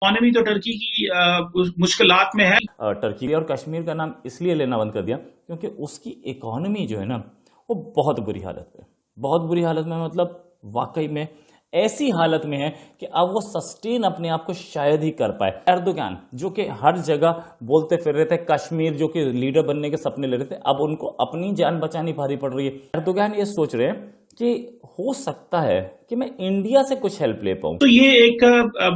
Economy तो Turkey की मुश्किलात में है। टर्की और कश्मीर का नाम इसलिए लेना बंद कर दिया क्योंकि उसकी इकोनॉमी जो है ना वो बहुत बुरी हालत में, बहुत बुरी हालत में, मतलब वाकई में ऐसी हालत में है कि अब वो सस्टेन अपने आप को शायद ही कर पाए। एर्दोगान जो कि हर जगह बोलते फिर रहे थे, कश्मीर जो कि लीडर बनने के सपने ले रहे थे, अब उनको अपनी जान बचानी भारी पड़ रही है। एर्दोगान ये सोच रहे हैं कि हो सकता है कि मैं इंडिया से कुछ हेल्प ले पाऊं। तो ये एक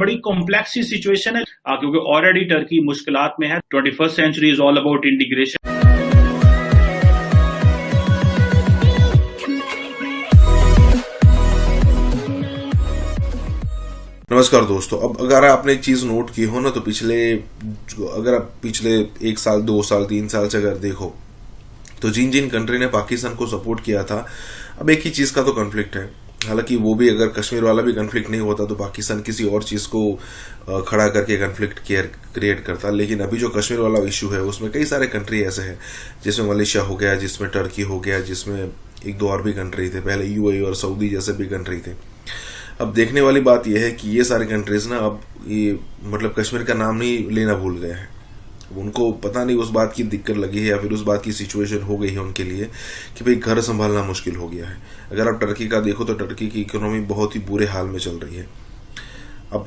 बड़ी कॉम्प्लेक्स सी सिचुएशन है, क्योंकि ऑलरेडी टर्की मुश्किलात में है। 21st century is all about integration. नमस्कार दोस्तों। अब अगर आपने एक चीज नोट की हो ना, तो अगर आप पिछले 1 साल 2 साल 3 साल से अगर देखो तो जिन जिन कंट्री ने पाकिस्तान को सपोर्ट किया था, अब एक ही चीज का तो कॉन्फ्लिक्ट है। हालांकि वो भी, अगर कश्मीर वाला भी कॉन्फ्लिक्ट नहीं होता तो पाकिस्तान किसी और चीज को खड़ा करके कॉन्फ्लिक्ट क्रिएट करता। लेकिन अभी जो कश्मीर वाला इशू है उसमें कई सारे कंट्री ऐसे हैं, जिसमें मलेशिया हो गया, जिसमें टर्की हो गया, जिसमें 1-2 और भी कंट्री थे, पहले यूएई और सऊदी जैसे भी कंट्री थे। अब देखने वाली बात यह है कि ये सारे कंट्रीज ना अब ये मतलब कश्मीर का नाम नहीं लेना भूल गए हैं। उनको पता नहीं उस बात की दिक्कत लगी है या फिर उस बात की सिचुएशन हो गई है उनके लिए कि भाई घर संभालना मुश्किल हो गया है। अगर आप टर्की का देखो तो टर्की की इकोनॉमी बहुत ही बुरे हाल में चल रही है। अब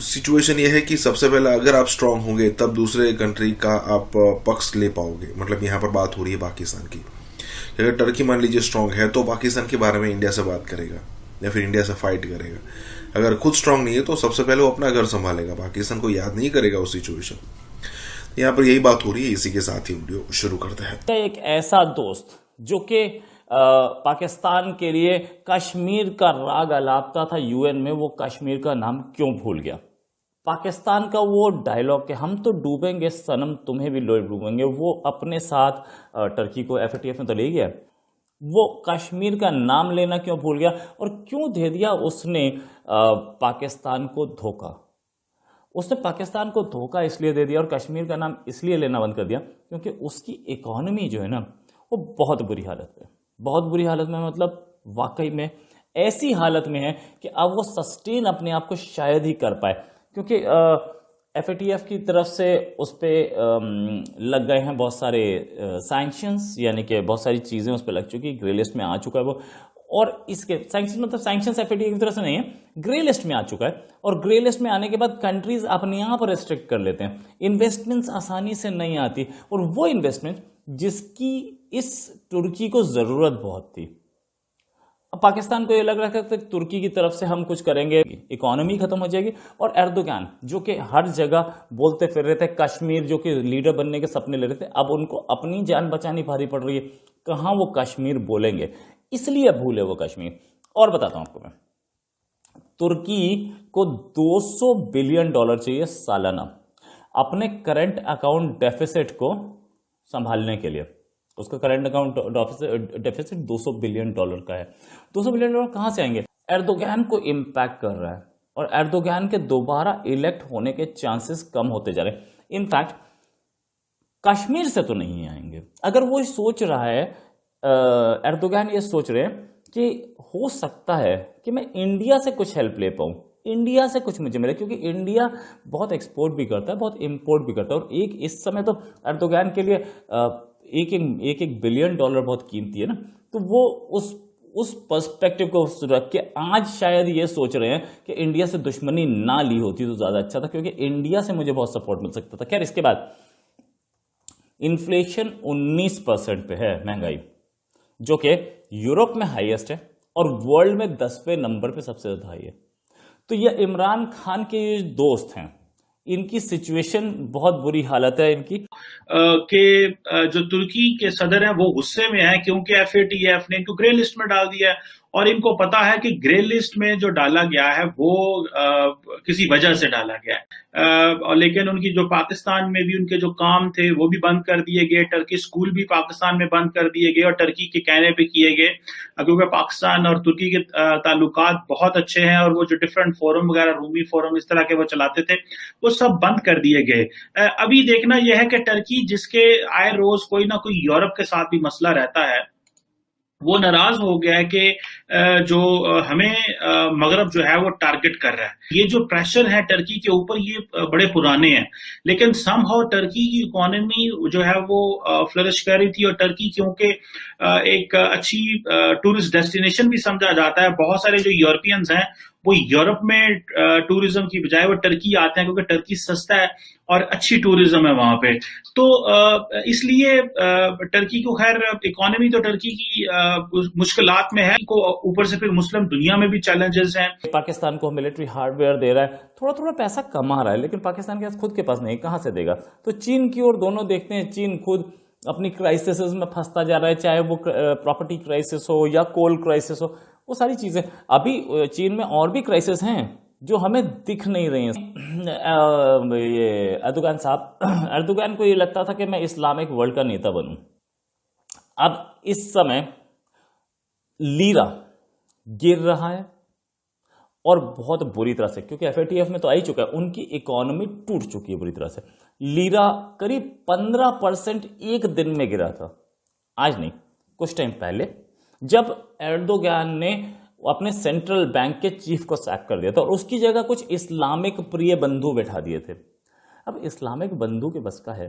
सिचुएशन ये है कि सबसे पहले अगर आप स्ट्रांग होंगे तब दूसरे कंट्री का आप पक्ष ले पाओगे। मतलब यहाँ पर बात हो रही है पाकिस्तान की। अगर टर्की मान लीजिए स्ट्रांग है तो पाकिस्तान के बारे में इंडिया से बात करेगा या फिर इंडिया से फाइट करेगा। अगर खुद स्ट्रांग नहीं है तो सबसे पहले वो अपना घर संभालेगा, पाकिस्तान को याद नहीं करेगा उस सिचुएशन। यहाँ पर यही बात हो रही है। इसी के साथ ही वीडियो शुरू करते हैं। एक ऐसा दोस्त जो कि पाकिस्तान के लिए कश्मीर का राग अलापता था यूएन में, वो कश्मीर का नाम क्यों भूल गया? पाकिस्तान का वो डायलॉग कि हम तो डूबेंगे सनम तुम्हें भी डूबेंगे, वो अपने साथ टर्की को एफएटीएफ में तो ले गया। वो कश्मीर का नाम लेना क्यों भूल गया और क्यों दे दिया उसने पाकिस्तान को धोखा? उसने पाकिस्तान को धोखा इसलिए दे दिया और कश्मीर का नाम इसलिए लेना बंद कर दिया क्योंकि उसकी इकोनॉमी जो है ना वो बहुत बुरी हालत में, बहुत बुरी हालत में, मतलब वाकई में ऐसी हालत में है कि अब वो सस्टेन अपने आप को शायद ही कर पाए। क्योंकि एफएटीएफ की तरफ से उस पर लग गए हैं बहुत सारे सैंक्शंस, यानी कि बहुत सारी चीज़ें उस पर लग चुकी, ग्रे लिस्ट में आ चुका है वो। और इसके सैंक्शन मतलब सैंक्शंस एफएटीएफ की तरफ से नहीं है, ग्रे लिस्ट में आ चुका है। और ग्रे लिस्ट में आने के बाद कंट्रीज अपने आप रेस्ट्रिक्ट कर लेते हैं, इन्वेस्टमेंट्स आसानी से नहीं आती, और वो इन्वेस्टमेंट जिसकी इस तुर्की को ज़रूरत बहुत थी। अब पाकिस्तान को ये लग रहा था कि तुर्की की तरफ से हम कुछ करेंगे इकोनॉमी खत्म हो जाएगी। और एर्दोगान जो कि हर जगह बोलते फिर रहे थे, कश्मीर जो कि लीडर बनने के सपने ले रहे थे, अब उनको अपनी जान बचानी भारी पड़ रही है। कहाँ वो कश्मीर बोलेंगे, इसलिए भूले वो कश्मीर। और बताता हूं आपको मैं, तुर्की को $200 बिलियन चाहिए सालाना अपने करंट अकाउंट डेफिसिट को संभालने के लिए। उसका करंट अकाउंट डेफिसिट $200 बिलियन का है। $200 बिलियन कहां से आएंगे? एर्दोगान को इंपैक्ट कर रहा है और एर्दोगान के दोबारा इलेक्ट होने के चांसेस कम होते जा रहे हैं। इनफैक्ट कश्मीर से तो नहीं आएंगे। अगर वो सोच रहा है, एर्दोगान ये सोच रहे हैं कि हो सकता है कि मैं इंडिया से कुछ हेल्प ले पाऊं, इंडिया से कुछ मुझे मिले, क्योंकि इंडिया बहुत एक्सपोर्ट भी करता है, बहुत इंपोर्ट भी करता है। और एक इस समय तो एर्दोगान के लिए एक बिलियन डॉलर बहुत कीमती है ना। तो वो उस पर्सपेक्टिव को रख के आज शायद ये सोच रहे हैं कि इंडिया से दुश्मनी ना ली होती तो ज्यादा अच्छा था, क्योंकि इंडिया से मुझे बहुत सपोर्ट मिल सकता था। खैर, इसके बाद इन्फ्लेशन 19% पे है महंगाई, जो कि यूरोप में हाईएस्ट है और वर्ल्ड में 10वें नंबर पे सबसे ज्यादा हाई है। तो ये इमरान खान के दोस्त हैं, इनकी सिचुएशन बहुत बुरी हालत है इनकी। के जो तुर्की के सदर हैं वो गुस्से में है क्योंकि एफएटीएफ ने इनको ग्रे लिस्ट में डाल दिया है। और इनको पता है कि ग्रे लिस्ट में जो डाला गया है वो किसी वजह से डाला गया है। और लेकिन उनकी जो पाकिस्तान में भी उनके जो काम थे वो भी बंद कर दिए गए, टर्की स्कूल भी पाकिस्तान में बंद कर दिए गए और टर्की के कहने पे किए गए, क्योंकि पाकिस्तान और तुर्की के ताल्लुकात बहुत अच्छे हैं। और वो जो डिफरेंट फोरम वगैरह, रूमी फोरम इस तरह के वो चलाते थे, वो सब बंद कर दिए गए। अभी देखना यह है कि टर्की, जिसके आए रोज कोई ना कोई यूरोप के साथ भी मसला रहता है, वो नाराज हो गया है कि जो हमें मगरब जो है वो टारगेट कर रहा है। ये जो प्रेशर है टर्की के ऊपर ये बड़े पुराने हैं, लेकिन समहाउ टर्की की इकोनॉमी जो है वो फ्लरिश कर रही थी, और टर्की क्योंकि एक अच्छी टूरिस्ट डेस्टिनेशन भी समझा जाता है, बहुत सारे जो यूरोपियंस हैं वो यूरोप में टूरिज्म की बजाय वो टर्की आते हैं क्योंकि टर्की सस्ता है और अच्छी टूरिज्म है वहां पे। तो इसलिए टर्की को, खैर इकोनॉमी तो टर्की की मुश्किलात में है, को ऊपर से फिर मुस्लिम दुनिया में भी चैलेंजेस हैं। पाकिस्तान को मिलिट्री हार्डवेयर दे रहा है, थोड़ा थोड़ा पैसा कमा रहा है, लेकिन पाकिस्तान के पास खुद के पास नहीं, कहां से देगा? तो चीन की ओर दोनों देखते हैं। चीन खुद अपनी क्राइसिस में फंसता जा रहा है, चाहे वो प्रॉपर्टी क्राइसिस हो या कोल क्राइसिस हो, वो सारी चीजें। अभी चीन में और भी क्राइसिस हैं जो हमें दिख नहीं रही हैं। ये एर्दोगान साहब, एर्दोगान को ये लगता था कि मैं इस्लामिक वर्ल्ड का नेता बनूं। अब इस समय लीरा गिर रहा है और बहुत बुरी तरह से, क्योंकि एफएटीएफ में तो आ ही चुका है, उनकी इकोनॉमी टूट चुकी है बुरी तरह से। लीरा करीब 15% एक दिन में गिरा था, आज नहीं, कुछ टाइम पहले, जब एर्दोगान ने अपने सेंट्रल बैंक के चीफ को सैक कर दिया था और उसकी जगह कुछ इस्लामिक प्रिय बंधु बैठा दिए थे। अब इस्लामिक बंधु के बस का है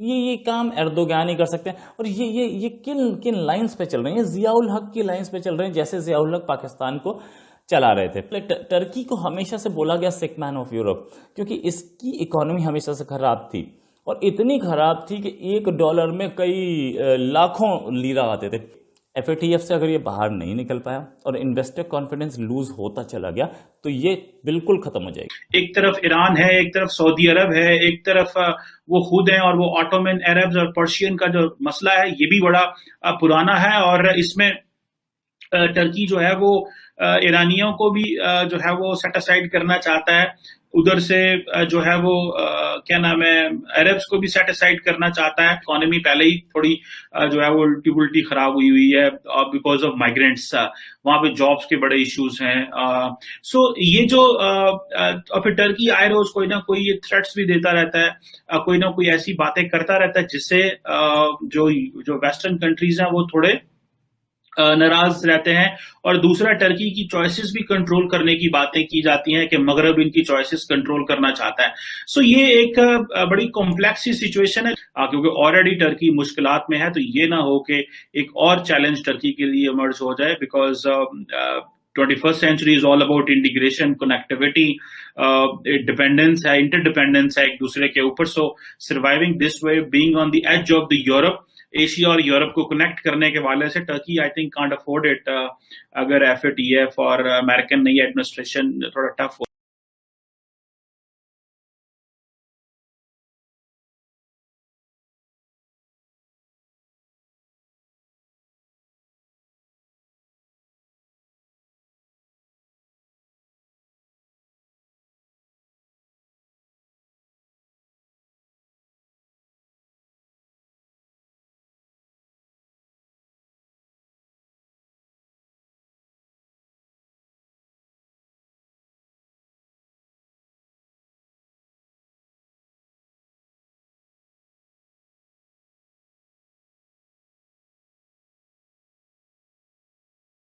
ये काम एर्दोगान ही कर सकते हैं। और ये किन किन लाइंस पे चल रहे हैं? जियाउल हक की लाइंस पे चल रहे हैं, जैसे जियाउल हक पाकिस्तान को चला रहे थे। टर्की को हमेशा से बोला गया सिक मैन ऑफ यूरोप, क्योंकि इसकी इकोनॉमी हमेशा से खराब थी, और इतनी खराब थी कि $1 में कई लाखों लीरा आते थे। एफएटीएफ से अगर ये बाहर नहीं निकल पाया और इन्वेस्टर कॉन्फिडेंस लूज होता चला गया तो ये बिल्कुल खत्म हो जाएगी। एक तरफ ईरान है, एक तरफ सऊदी अरब है, एक तरफ वो खुद हैं, और वो ऑटोमन अरब्स और पर्शियन का जो मसला है ये भी बड़ा पुराना है, और इसमें टर्की जो है वो ईरानियों को भी जो है वो सेट असाइड करना चाहता है, उधर से जो है वो क्या नाम है, अरब्स को भी सेट असाइड करना चाहता है। इकोनॉमी पहले ही थोड़ी जो है वो उल्टी खराब हुई है बिकॉज ऑफ माइग्रेंट्स, वहां पे जॉब्स के बड़े इश्यूज हैं। सो ये जो फिर टर्की आए रोज कोई ना कोई ये थ्रेट्स भी देता रहता है, कोई ना कोई ऐसी बातें करता रहता है जिससे जो वेस्टर्न कंट्रीज हैं वो थोड़े नाराज रहते हैं। और दूसरा, टर्की की चॉइसेस भी कंट्रोल करने की बातें की जाती हैं कि मगरब इनकी चॉइसेस कंट्रोल करना चाहता है। सो ये एक बड़ी कॉम्प्लेक्स सी सिचुएशन है, क्योंकि ऑलरेडी टर्की मुश्किलात में है, तो ये ना हो कि एक और चैलेंज टर्की के लिए इमर्ज हो जाए, because 21st century is all about integration, connectivity, dependence है, इंटरडिपेंडेंस है एक दूसरे के ऊपर। सो surviving this way, being on the age of the Europe, Asia और यूरोप को कनेक्ट करने के वाले से Turkey I think can't afford it, अगर एफएटीएफ और अमेरिकन नई एडमिनिस्ट्रेशन थोड़ा टफ हो।